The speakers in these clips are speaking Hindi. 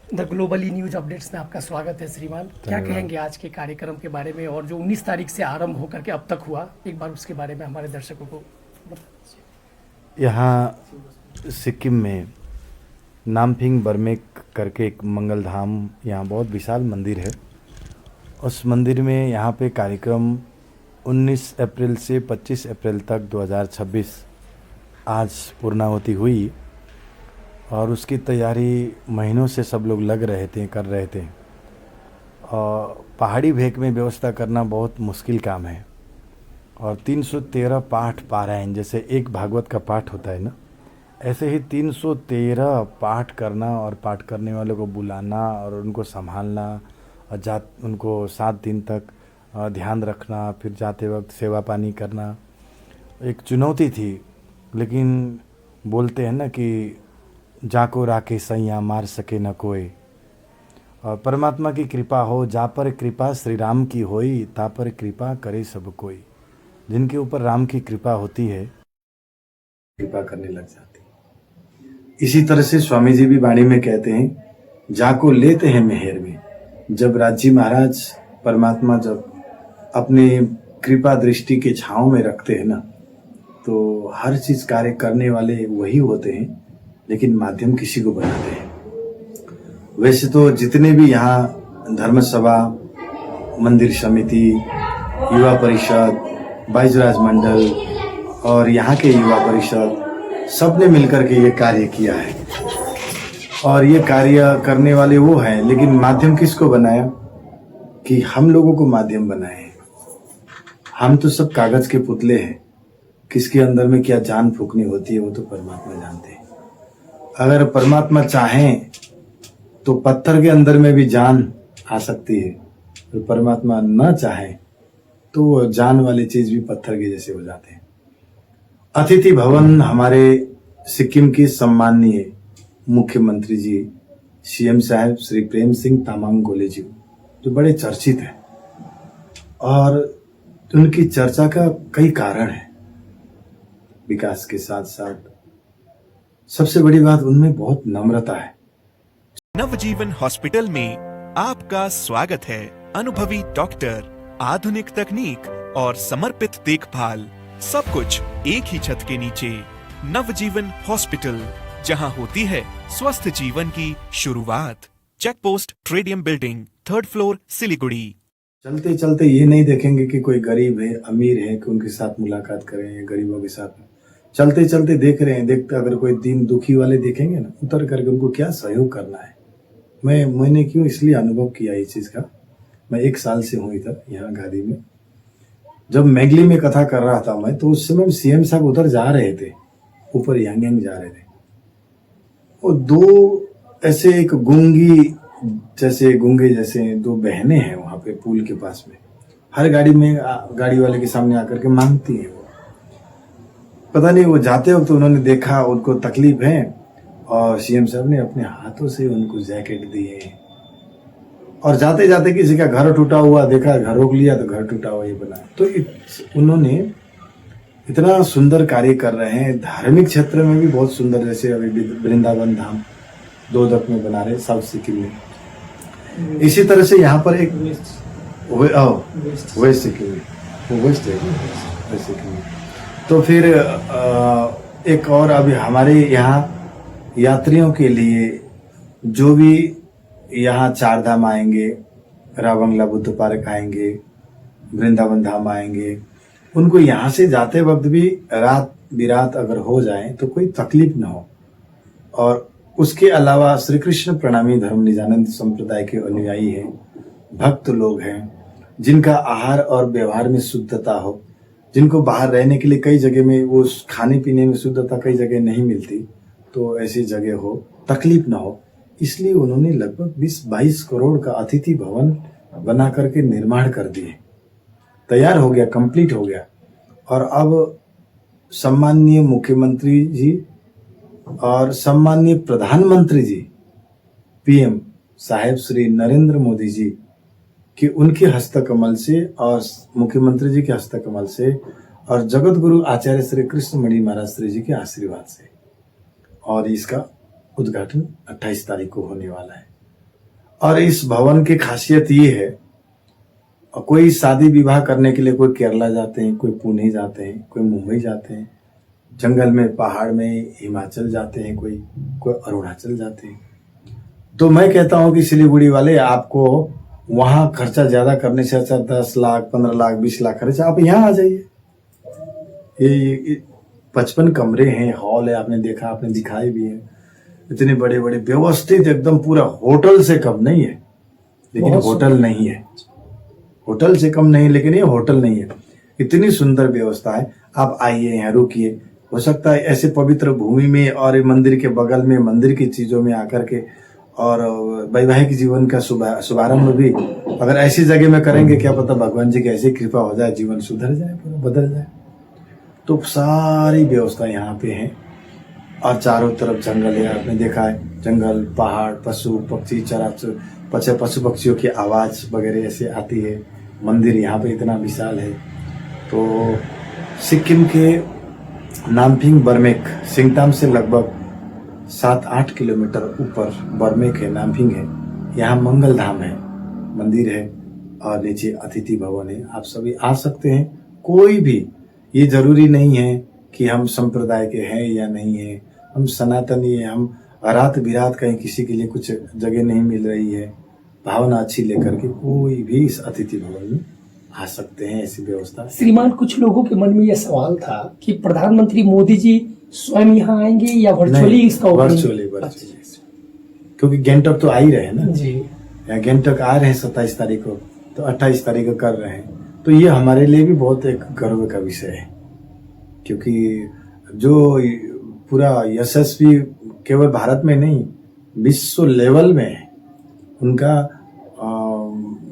द ग्लोबली न्यूज अपडेट्स में आपका स्वागत है श्रीमान। क्या कहेंगे आज के कार्यक्रम के बारे में और जो 19 तारीख से आरंभ होकर के अब तक हुआ, एक बार उसके बारे में हमारे दर्शकों को बता दीजिए। यहाँ सिक्किम में नामफिंग बर्मेक करके एक मंगल धाम, यहाँ बहुत विशाल मंदिर है। उस मंदिर में यहाँ पे कार्यक्रम 19 अप्रैल से 25 अप्रैल तक 2026 आज पूर्णाहुति हुई और उसकी तैयारी महीनों से सब लोग लग रहे थे, कर रहे थे। और पहाड़ी भेक में व्यवस्था करना बहुत मुश्किल काम है और 313 पाठ पारायण, जैसे एक भागवत का पाठ होता है ना, ऐसे ही 313 पाठ करना और पाठ करने वालों को बुलाना और उनको संभालना और उनको 7 दिन तक ध्यान रखना, फिर जाते वक्त सेवा पानी करना एक चुनौती थी। लेकिन बोलते हैं ना कि जाको राखे सैया मार सके न कोई, और परमात्मा की कृपा हो, जा पर कृपा श्री राम की होई, ता पर कृपा करे सब कोई। जिनके ऊपर राम की कृपा होती है कृपा करने लग जाती। इसी तरह से स्वामी जी भी वाणी में कहते हैं, जाको लेते हैं मेहर में। जब राजी महाराज परमात्मा जब अपने कृपा दृष्टि के छांव में रखते हैं ना, तो हर चीज कार्य करने वाले वही होते हैं, लेकिन माध्यम किसी को बनाते हैं। वैसे तो जितने भी यहाँ धर्म सभा, मंदिर समिति, युवा परिषद, बाइजराज मंडल और यहाँ के युवा परिषद सबने मिलकर के ये कार्य किया है और ये कार्य करने वाले वो हैं, लेकिन माध्यम किसको बनाया कि हम लोगों को माध्यम बनाए। हम तो सब कागज के पुतले हैं, किसके अंदर में क्या जान फूकनी होती है वो तो परमात्मा जानते हैं। अगर परमात्मा चाहें तो पत्थर के अंदर में भी जान आ सकती है, और परमात्मा न चाहे तो जान वाली चीज भी पत्थर के जैसे हो जाते हैं। अतिथि भवन हमारे सिक्किम की सम्माननीय मुख्यमंत्री जी सीएम साहब श्री प्रेम सिंह तामांग गोले जी, जो बड़े चर्चित हैं और उनकी चर्चा का कई कारण है। विकास के साथ साथ सबसे बड़ी बात उनमें बहुत नम्रता है। नवजीवन हॉस्पिटल में आपका स्वागत है। अनुभवी डॉक्टर, आधुनिक तकनीक और समर्पित देखभाल, सब कुछ एक ही छत के नीचे। नवजीवन हॉस्पिटल, जहां होती है स्वस्थ जीवन की शुरुआत। Check post Tradium building, 3rd floor, Siliguri. चलते चलते ये नहीं देखेंगे कि कोई गरीब है, अमीर है, कि उनके साथ मुलाकात करें, गरीबों के साथ। चलते चलते देख रहे हैं, देखते अगर कोई दीन दुखी वाले देखेंगे ना, उतर करके उनको क्या सहयोग करना है। मैंने क्यों इसलिए अनुभव किया इस चीज का। मैं 1 साल से हूँ इधर यहाँ गादी में। जब मैगली में कथा कर रहा था मैं, तो उस समय सीएम साहब उधर जा रहे थे, ऊपर यांग जा रहे थे। वो 2 ऐसे एक गूंगे जैसे 2 बहनें हैं वहां पे पुल के पास में। हर गाड़ी वाले के सामने आकर के मांगती है। पता नहीं वो जाते वक्त तो उन्होंने देखा उनको तकलीफ है और सीएम साहब ने अपने हाथों से उनको जैकेट दिए। और जाते जाते किसी का घर टूटा हुआ देखा, घर रोक लिया तो घर टूटा हुआ ये बना। तो उन्होंने इतना सुंदर कार्य कर रहे हैं। धार्मिक क्षेत्र में भी बहुत सुंदर, जैसे अभी वृंदावन धाम दोदक में बना रहे साउथ सिक्किम में। इसी तरह से यहाँ पर एक वेस्ट सिक्किम में, वेस्ट सिक्किम में। तो फिर एक और अभी हमारे यहाँ यात्रियों के लिए जो भी यहाँ 4 धाम आएंगे, रावंगला बुद्ध पार्क आएंगे, वृंदावन धाम आएंगे, उनको यहाँ से जाते वक्त भी रात बिरात अगर हो जाए तो कोई तकलीफ ना हो। और उसके अलावा श्री कृष्ण प्रणामी धर्म निजानंद संप्रदाय के अनुयायी हैं, भक्त लोग हैं, जिनका आहार और व्यवहार में शुद्धता हो, जिनको बाहर रहने के लिए कई जगह में वो खाने पीने में शुद्धता कई जगह नहीं मिलती, तो ऐसी जगह हो, तकलीफ ना हो, इसलिए उन्होंने लगभग 20-22 करोड़ का अतिथि भवन बना करके निर्माण कर दिए। तैयार हो गया, कंप्लीट हो गया। और अब सम्माननीय मुख्यमंत्री जी और सम्माननीय प्रधानमंत्री जी पीएम साहेब श्री नरेंद्र मोदी जी कि उनके हस्तकमल से और मुख्यमंत्री जी के हस्तकमल से और जगत गुरु आचार्य श्री कृष्ण मणि महाराज श्री जी के आशीर्वाद से, और इसका उद्घाटन 28 तारीख को होने वाला है। और इस भवन की खासियत ये है, कोई शादी विवाह करने के लिए कोई केरला जाते हैं, कोई पुणे जाते हैं, कोई मुंबई जाते हैं, जंगल में पहाड़ में हिमाचल जाते हैं, कोई अरुणाचल जाते हैं। तो मैं कहता हूं कि सिलीगुड़ी वाले, आपको वहां खर्चा ज्यादा करने से अच्छा 10 लाख 15 लाख 20 लाख खर्चा, आप यहाँ आ जाइए। ये 55 कमरे हैं, हॉल है, आपने देखा, आपने दिखाए भी है, इतने बड़े बड़े व्यवस्थित, एकदम पूरा होटल से कम नहीं है, लेकिन होटल नहीं है, होटल से कम नहीं, लेकिन ये होटल नहीं है। इतनी सुंदर व्यवस्था है। आप आइए, यहाँ रुकिए। हो सकता है ऐसे पवित्र भूमि में और मंदिर के बगल में, मंदिर की चीजों में आकर के और वैवाहिक जीवन का शुभारंभ भी अगर ऐसी जगह में करेंगे, क्या पता भगवान जी की ऐसी कृपा हो जाए, जीवन सुधर जाए, पूरा बदल जाए। तो सारी व्यवस्था यहाँ पे है और चारों तरफ जंगल है, आपने देखा है, जंगल, पहाड़, पशु पक्षी, पशु पक्षियों की आवाज वगैरह ऐसे आती है। मंदिर यहाँ पे इतना विशाल है। तो सिक्किम के नामफिंग बर्मेक, सिंगताम से लगभग 7-8 किलोमीटर ऊपर बर्मेक है, नामफिंग है। यहाँ मंगल धाम है, मंदिर है और नीचे अतिथि भवन है। आप सभी आ सकते हैं, कोई भी, ये जरूरी नहीं है कि हम संप्रदाय के हैं या नहीं है, हम सनातनी है, हम रात बिरात कहीं किसी के लिए कुछ जगह नहीं मिल रही है, भावना अच्छी लेकर के कोई भी इस अतिथि भवन में आ सकते हैं, ऐसी व्यवस्था। श्रीमान, कुछ लोगों के मन में यह सवाल था कि प्रधानमंत्री मोदी जी स्वयं यहाँ आएंगे या वर्चुअली इसका वर्चुअली, क्योंकि गैंगटॉक तो आ ही रहे हैं ना जी, गैंगटॉक आ रहे हैं 27 तारीख को, तो 28 तारीख को कर रहे हैं। तो ये हमारे लिए भी बहुत एक गर्व का विषय है, क्योंकि जो पूरा यशस्वी केवल भारत में नहीं, विश्व लेवल में है, उनका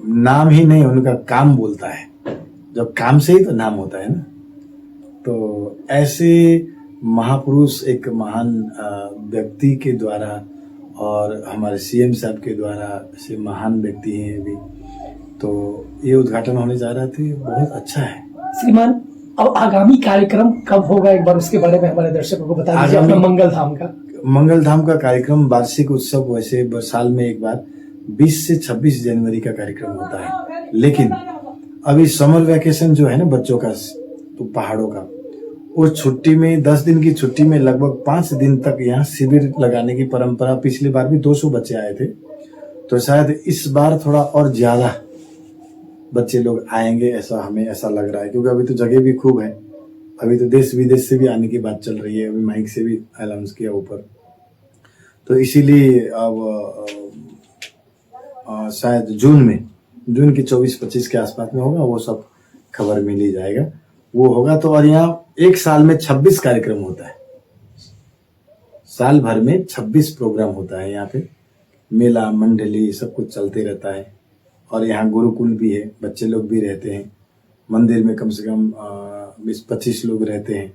नाम ही नहीं, उनका काम बोलता है। जब काम से ही तो नाम होता है ना। तो ऐसे महापुरुष, एक महान व्यक्ति के द्वारा और हमारे सीएम साहब के द्वारा से महान व्यक्ति हैं अभी, तो ये उद्घाटन होने जा रहा थे, बहुत अच्छा है। श्रीमान, अब आगामी कार्यक्रम कब होगा, एक बार उसके बारे में हमारे दर्शकों को बता दीजिए। अपना मंगल धाम का कार्यक्रम, वार्षिक उत्सव वैसे साल में एक बार 20 से 26 जनवरी का कार्यक्रम होता है, लेकिन अभी समर वैकेशन जो है ना बच्चों का, तो पहाड़ों का, उस छुट्टी में 10 दिन की छुट्टी में लगभग 5 दिन तक यहाँ शिविर लगाने की परंपरा, पिछली बार भी 200 बच्चे आए थे, तो शायद इस बार थोड़ा और ज्यादा बच्चे लोग आएंगे, ऐसा हमें ऐसा लग रहा है, क्योंकि अभी तो जगह भी खूब है। अभी तो देश विदेश से भी आने की बात चल रही है, अभी माइक से भी अनाउंस किया ऊपर, तो इसीलिए अब शायद जून की 24-25 के आसपास में होगा, वो सब खबर मिल ही जाएगा, वो होगा। तो और यहाँ एक साल में 26 कार्यक्रम होता है, साल भर में 26 प्रोग्राम होता है यहाँ पे, मेला मंडली सब कुछ चलते रहता है। और यहाँ गुरुकुल भी है, बच्चे लोग भी रहते हैं, मंदिर में कम से कम 20-25 लोग रहते हैं।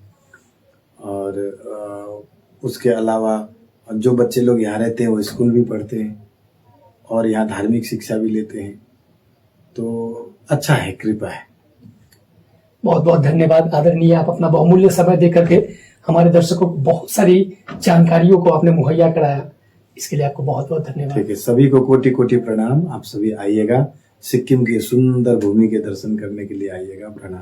और उसके अलावा जो बच्चे लोग यहाँ रहते हैं वो स्कूल भी पढ़ते हैं और यहाँ धार्मिक शिक्षा भी लेते हैं। तो अच्छा है, कृपा है। बहुत बहुत धन्यवाद आदरणीय, आप अपना बहुमूल्य समय देकर के हमारे दर्शकों को बहुत सारी जानकारियों को आपने मुहैया कराया, इसके लिए आपको बहुत बहुत धन्यवाद। ठीक है, सभी को कोटि कोटि प्रणाम। आप सभी आइएगा, सिक्किम की सुंदर भूमि के दर्शन करने के लिए आइएगा। प्रणाम।